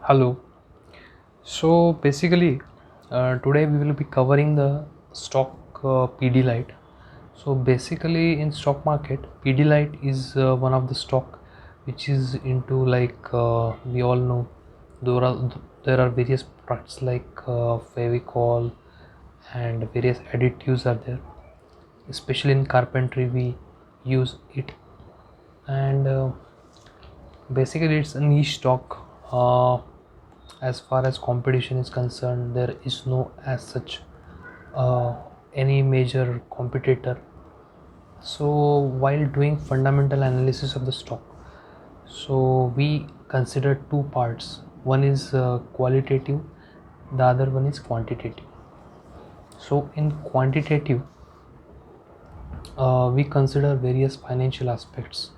Hello. So basically, today we will be covering the stock Pidilite. So basically, in stock market, Pidilite is one of the stock which is into we all know there are various products like Fevicol and various additives are there. Especially in carpentry, we use it, and basically it's a niche stock. As far as competition is concerned, there is no as such uh, any major competitor. So while doing fundamental analysis of the stock, so we consider two parts. One is qualitative, the other one is quantitative. So in quantitative, we consider various financial aspects.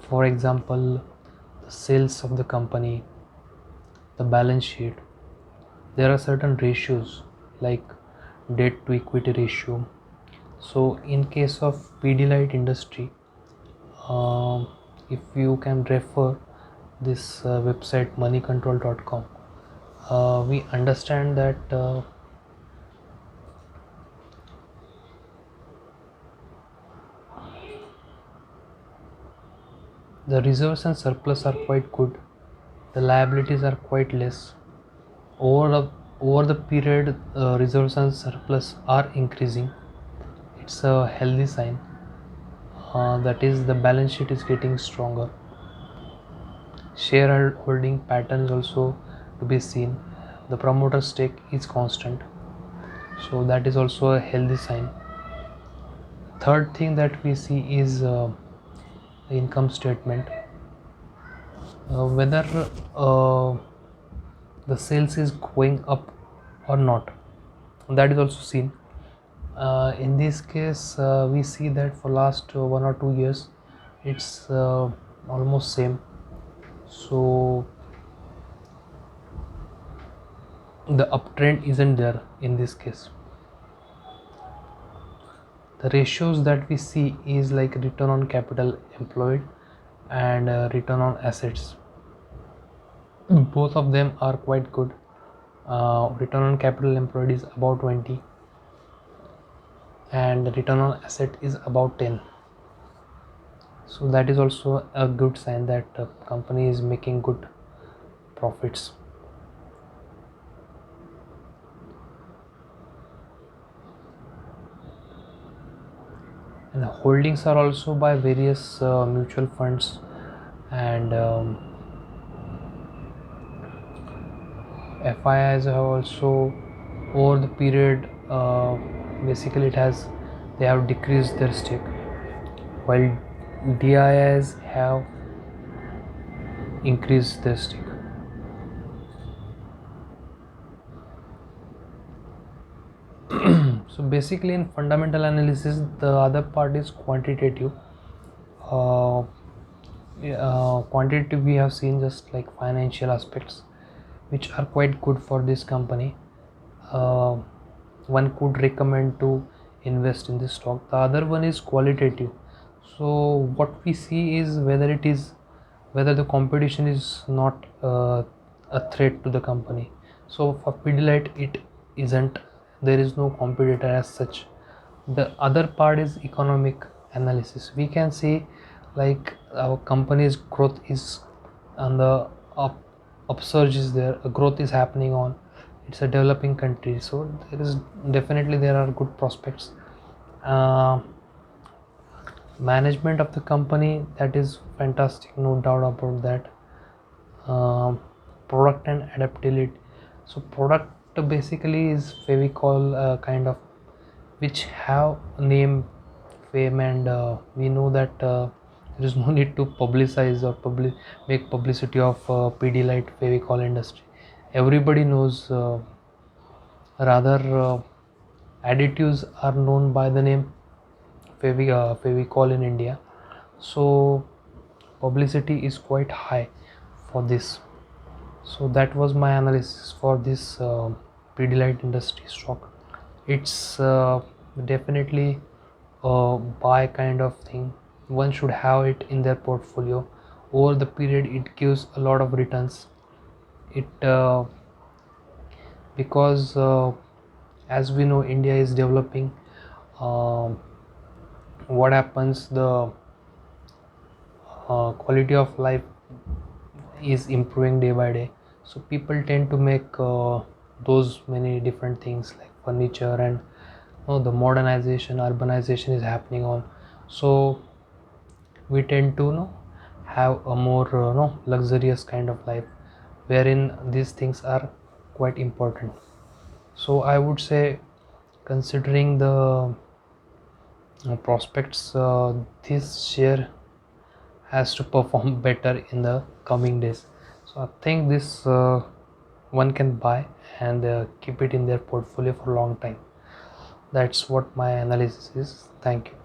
For example, the sales of the company, the balance sheet. There are certain ratios like debt to equity ratio. So in case of Pidilite industry, um, if you can refer this website moneycontrol.com, we understand that the reserves and surplus are quite good, the liabilities are quite less. Over the period, reserves and surplus are increasing. It's a healthy sign. That is, the balance sheet is getting stronger. Shareholding pattern is also to be seen. The promoter stake is constant, so that is also a healthy sign. Third thing that we see is income statement, whether uh, the sales is going up or not, that is also seen. In this case, we see that for last 1 or 2 years it's almost same. So the uptrend isn't there in this case. The ratios that we see is like return on capital employed and return on assets. Both of them are quite good. Return on capital employed is about 20 and return on asset is about 10. So that is also a good sign that the company is making good profits. And holdings are also by various mutual funds and FIIs have also over the period, basically they have decreased their stake, while DIIs have increased their stake. So basically in fundamental analysis, the other part is quantitative. uh, Quantitative, we have seen just like financial aspects which are quite good for this company. uh, One could recommend to invest in this stock. The other one is qualitative. So what we see is whether the competition is not a threat to the company. So for Pidilite it isn't. There is no competitor as such. The other part is economic analysis. We can see like our company's growth is on the upsurge is there. A growth is happening on. It's a developing country, so there are good prospects. uh, Management of the company, that is fantastic, no doubt about that. um, Product and adaptability. So product basically is Fevicol, kind of, which have name, fame, and we know that there is no need to publicize or make publicity of Pidilite Fevicol industry. Everybody knows. Rather, additives are known by the name Fevicol in India. So publicity is quite high for this. So that was my analysis for this Pidilite industry stock. It's definitely a buy kind of thing. One should have it in their portfolio. Over the period, it gives a lot of returns. it because as we know, India is developing. um, what happens, the quality of life is improving day by day, so people tend to make those many different things like furniture, and the modernization, urbanization is happening on. So we tend to have a more luxurious kind of life, wherein these things are quite important. So I would say, considering the prospects, this share has to perform better in the coming days. So I think this one can buy and keep it in their portfolio for a long time. That's what my analysis is. Thank you.